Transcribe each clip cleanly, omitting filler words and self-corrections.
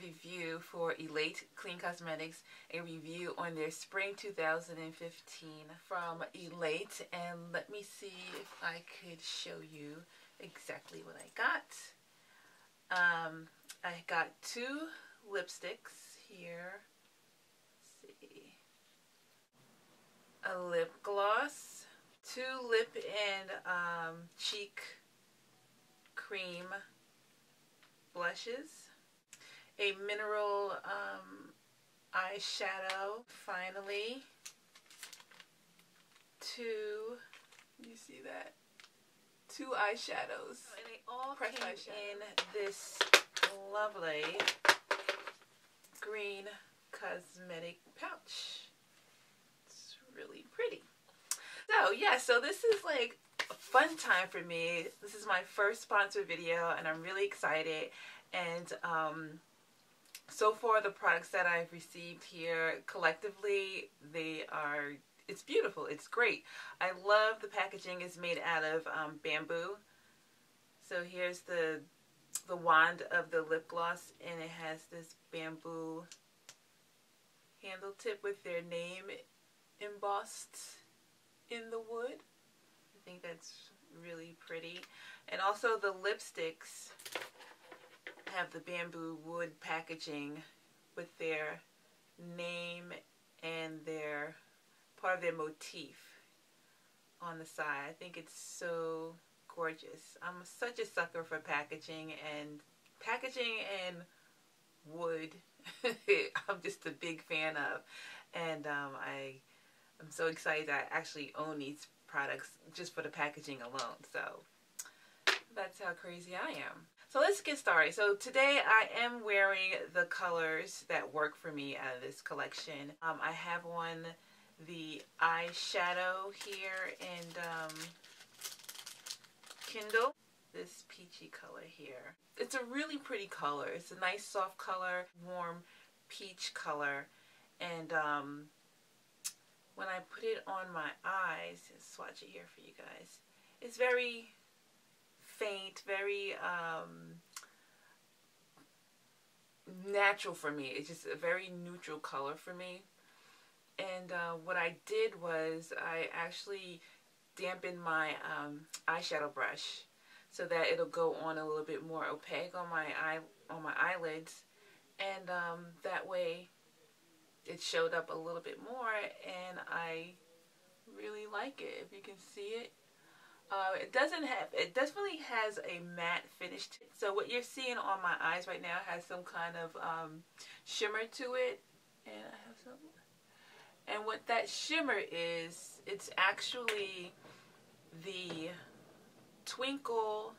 review for Elate Clean Cosmetics, a review on their Spring 2015 from Elate, and let me see if I could show you exactly what I got. I got two lipsticks here. Let's see. A lip gloss, two lip and cheek cream blushes, a mineral eyeshadow, finally, you see that? Two eyeshadows. And they all came in this lovely green cosmetic pouch. It's really pretty. So yeah, so this is like a fun time for me. This is my first sponsored video and I'm really excited. And so far the products that I've received here collectively, it's beautiful, it's great. I love the packaging. It's made out of bamboo. So here's the wand of the lip gloss, and it has this bamboo handle tip with their name embossed in the wood. I think that's really pretty. And also the lipsticks have the bamboo wood packaging with their name and their part of their motif on the side. I think it's so gorgeous. I'm such a sucker for packaging and wood. I'm just a big fan of, and I'm so excited that I actually own these products just for the packaging alone. So that's how crazy I am. So let's get started. So today I am wearing the colors that work for me out of this collection. I have on the eyeshadow here and Kindle. This peachy color here. It's a really pretty color. It's a nice soft color, warm peach color. And when I put it on my eyes, swatch it here for you guys, it's very faint, very natural for me. It's just a very neutral color for me. And what I did was I actually dampened my eyeshadow brush so that it'll go on a little bit more opaque on my eyelids, and that way it showed up a little bit more, and I really like it. If you can see it, it definitely has a matte finish to it. So what you're seeing on my eyes right now has some kind of shimmer to it, and I have some. And what that shimmer is, it's actually the Twinkle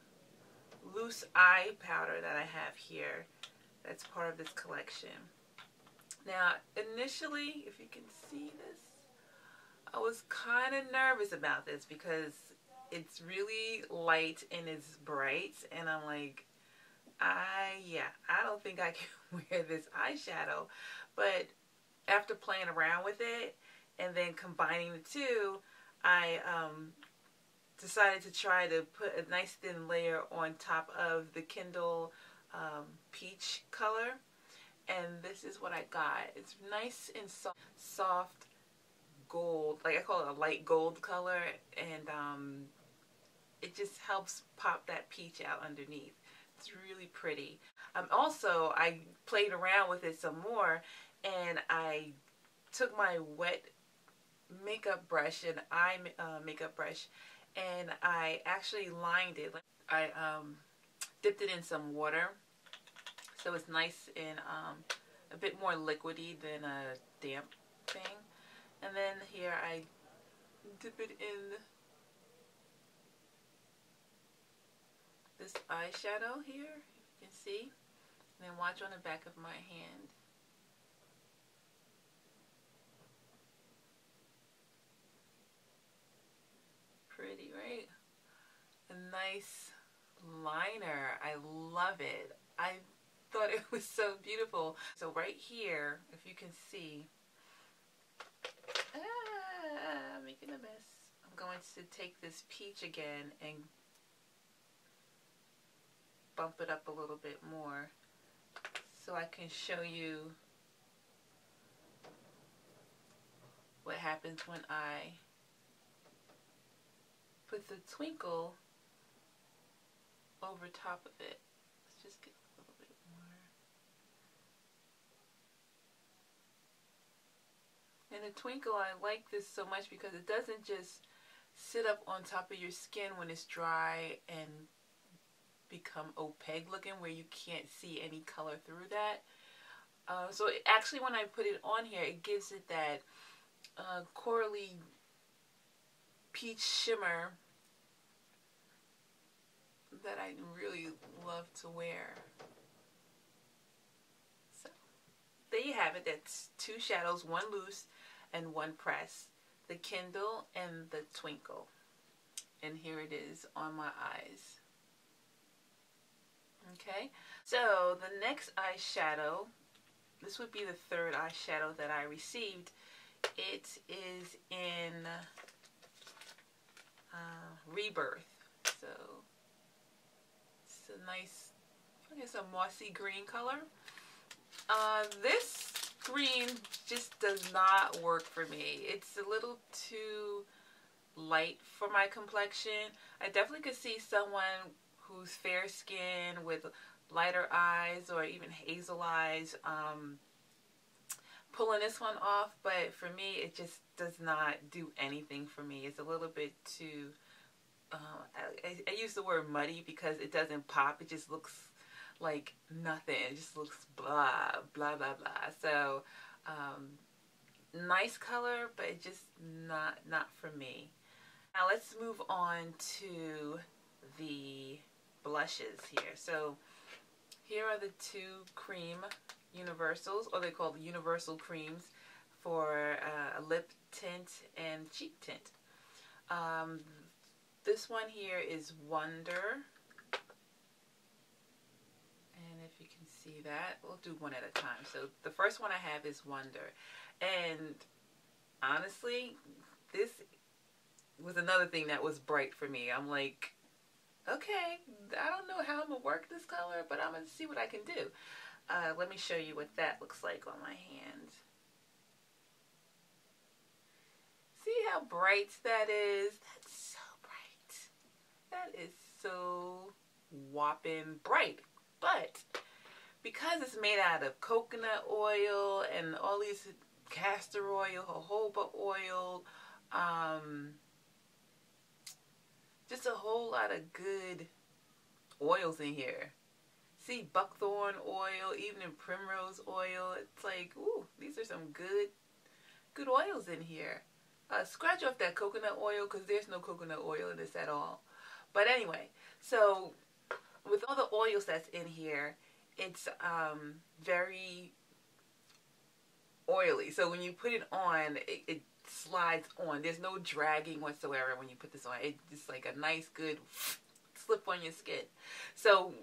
loose eye powder that I have here. That's part of this collection. Now, initially, if you can see this, I was kind of nervous about this because it's really light and it's bright, and I'm like, I don't think I can wear this eyeshadow. But after playing around with it and then combining the two, I decided to try to put a nice thin layer on top of the Kindle peach color, and this is what I got. It's nice and soft gold, like I call it a light gold color, and it just helps pop that peach out underneath. It's really pretty. Also, I played around with it some more, and I took my wet makeup brush and makeup brush, and I actually lined it. I dipped it in some water, so it's nice and a bit more liquidy than a damp thing. And then here I dip it in this eyeshadow here, you can see, and then watch on the back of my hand. Pretty, right? A nice liner. I love it. I thought it was so beautiful. So right here, if you can see, I'm making a mess. I'm going to take this peach again and bump it up a little bit more so I can show you what happens when I put the Twinkle over top of it. Let's just get a little bit more. And the Twinkle, I like this so much because it doesn't just sit up on top of your skin when it's dry and become opaque looking where you can't see any color through that. So actually when I put it on here, it gives it that corally peach shimmer that I really love to wear. So there you have it. That's two shadows, one loose and one press. The Kindle and the Twinkle. And here it is on my eyes. Okay, so the next eyeshadow, this would be the third eyeshadow that I received. It is in Rebirth. So it's a nice, I guess, a mossy green color. This green just does not work for me. It's a little too light for my complexion. I definitely could see someone who's fair skin with lighter eyes or even hazel eyes pulling this one off, but for me it just does not do anything for me. It's a little bit too I use the word muddy because it doesn't pop. It just looks like nothing. It just looks blah blah blah blah. So nice color, but it's just not for me. Now let's move on to the blushes here. So here are the two cream universals, or they're called universal creams for a lip tint and cheek tint. This one here is Wonder, and if you can see that, we'll do one at a time. So the first one I have is Wonder, and honestly this was another thing that was bright for me. I'm like, okay, I don't know how I'm gonna work this color, but I'm gonna see what I can do. Let me show you what that looks like on my hand. See how bright that is? That's so bright. That is so whopping bright. But because it's made out of coconut oil and all these castor oil, jojoba oil, just a whole lot of good oils in here. See, buckthorn oil, even in primrose oil. It's like, ooh, these are some good oils in here. Scratch off that coconut oil because there's no coconut oil in this at all. But anyway, so with all the oils that's in here, it's very oily. So when you put it on, it slides on. There's no dragging whatsoever when you put this on. It's just like a nice good slip on your skin. So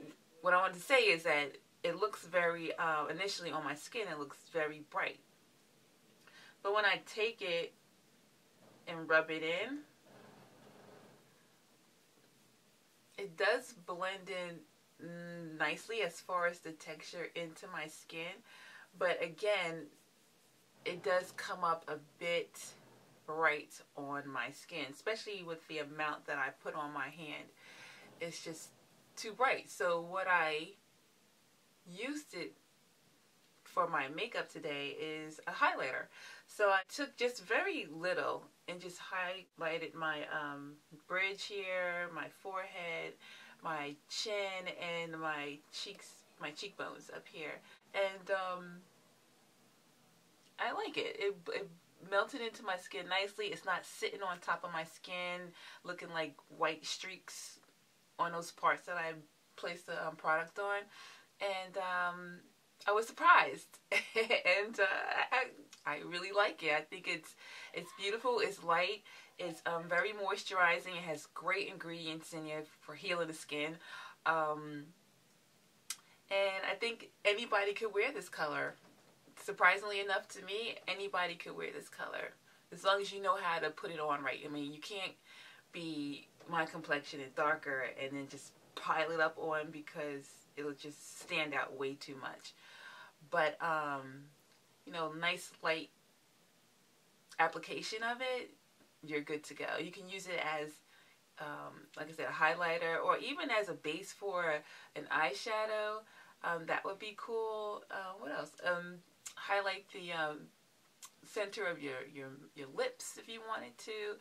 what I wanted to say is that it looks very, initially on my skin, it looks very bright. But when I take it and rub it in, it does blend in nicely as far as the texture into my skin. But again, it does come up a bit bright on my skin, especially with the amount that I put on my hand. It's just too bright. So what I used it for my makeup today is a highlighter. So I took just very little and just highlighted my bridge here, my forehead, my chin, and my cheeks, my cheekbones up here. And I like it. It melted into my skin nicely. It's not sitting on top of my skin looking like white streaks on those parts that I placed the product on. And I was surprised. And I really like it. I think it's beautiful. It's light. It's very moisturizing. It has great ingredients in it for healing the skin. And I think anybody could wear this color. Surprisingly enough to me, anybody could wear this color. As long as you know how to put it on right. I mean, you can't be my complexion and darker and then just pile it up on because it'll just stand out way too much. but you know, nice light application of it, you're good to go. You can use it as like I said, a highlighter, or even as a base for an eyeshadow. That would be cool. What else? Highlight the center of your lips if you wanted to.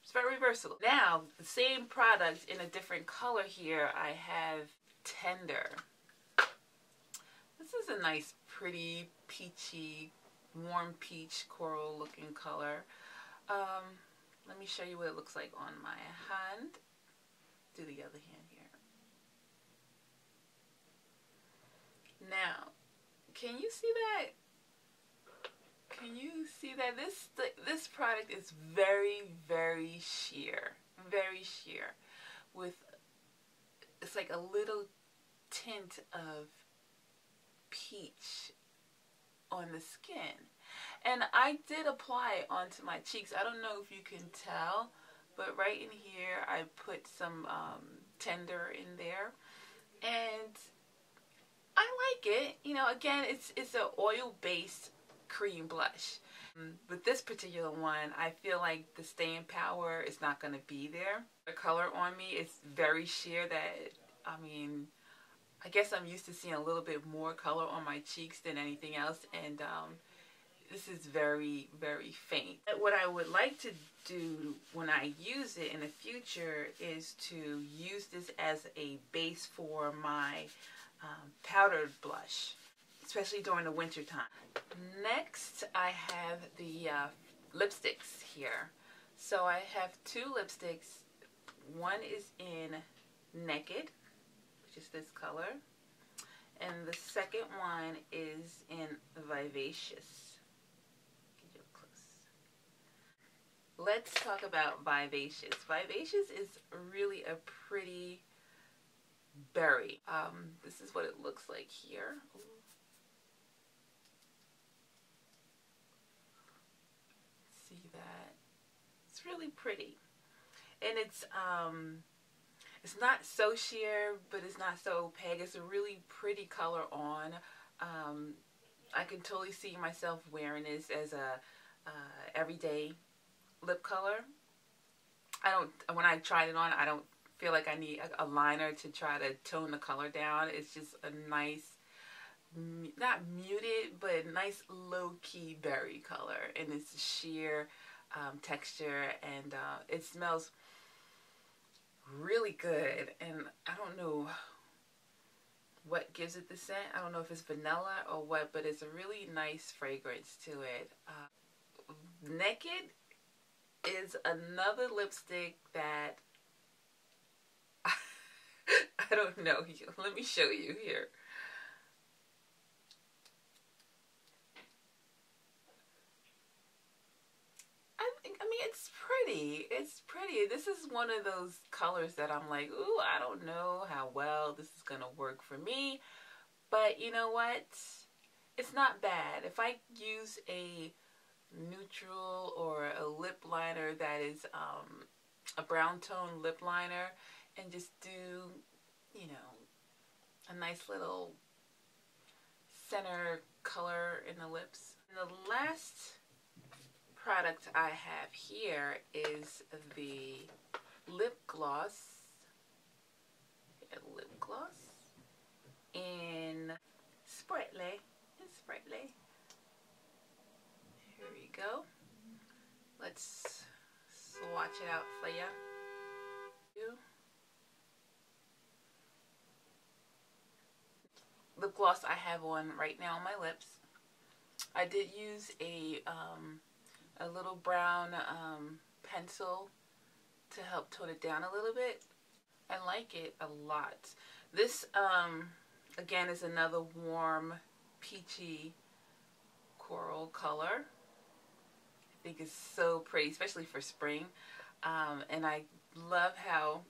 It's very versatile. Now, the same product in a different color here. I have Tender. This is a nice, pretty, peachy, warm peach coral looking color. Let me show you what it looks like on my hand. Do the other hand here. Now, can you see that? Can you see that? This product is very, very sheer. Very sheer. With, it's like a little tint of peach on the skin. And I did apply it onto my cheeks. I don't know if you can tell, but right in here I put some Tender in there. And I like it. You know, again, it's an oil-based cream blush. With this particular one, I feel like the staying power is not going to be there. The color on me is very sheer that, I mean, I guess I'm used to seeing a little bit more color on my cheeks than anything else, and this is very, very faint. What I would like to do when I use it in the future is to use this as a base for my powdered blush, especially during the winter time. Next, I have the lipsticks here. So I have two lipsticks. One is in Naked, which is this color, and the second one is in Vivacious. Get you up close. Let's talk about Vivacious. Vivacious is really a pretty berry. This is what it looks like here. Ooh. See that? It's really pretty, and it's not so sheer, but it's not so opaque. It's a really pretty color on. I can totally see myself wearing this as a everyday lip color. When I tried it on, I don't feel like I need a liner to try to tone the color down. It's just a nice, not muted, but nice low-key berry color, and it's sheer texture, and it smells really good. And I don't know what gives it the scent. I don't know if it's vanilla or what, but it's a really nice fragrance to it. Naked is another lipstick that I don't know. Let me show you here. I mean, it's pretty. It's pretty. This is one of those colors that I'm like, ooh, I don't know how well this is going to work for me. But you know what? It's not bad. If I use a neutral or a lip liner that is a brown tone lip liner, and just do, you know, a nice little center color in the lips. And the last product I have here is the lip gloss. A lip gloss in Sprightly. It's Sprightly. Here we go. Let's swatch it out for you. Lip gloss I have on right now on my lips. I did use a little brown pencil to help tone it down a little bit. I like it a lot. This again is another warm peachy coral color. I think it's so pretty, especially for spring, and I love how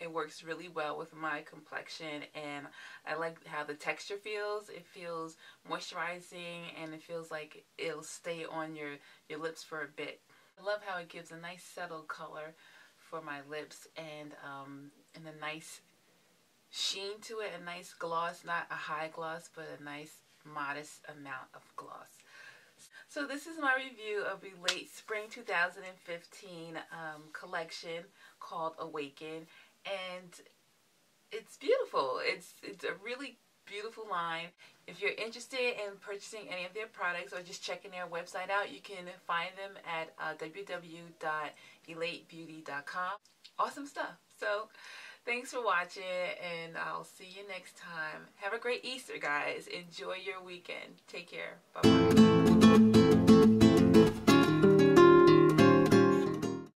it works really well with my complexion, and I like how the texture feels. It feels moisturizing, and it feels like it'll stay on your lips for a bit. I love how it gives a nice settled color for my lips, and a nice sheen to it, a nice gloss, not a high gloss, but a nice modest amount of gloss. So this is my review of Elate Spring 2015 collection called Awaken, and it's beautiful. It's a really beautiful line. If you're interested in purchasing any of their products or just checking their website out, you can find them at www.elatebeauty.com. Awesome stuff. So thanks for watching, and I'll see you next time. Have a great Easter, guys. Enjoy your weekend. Take care. Bye-bye.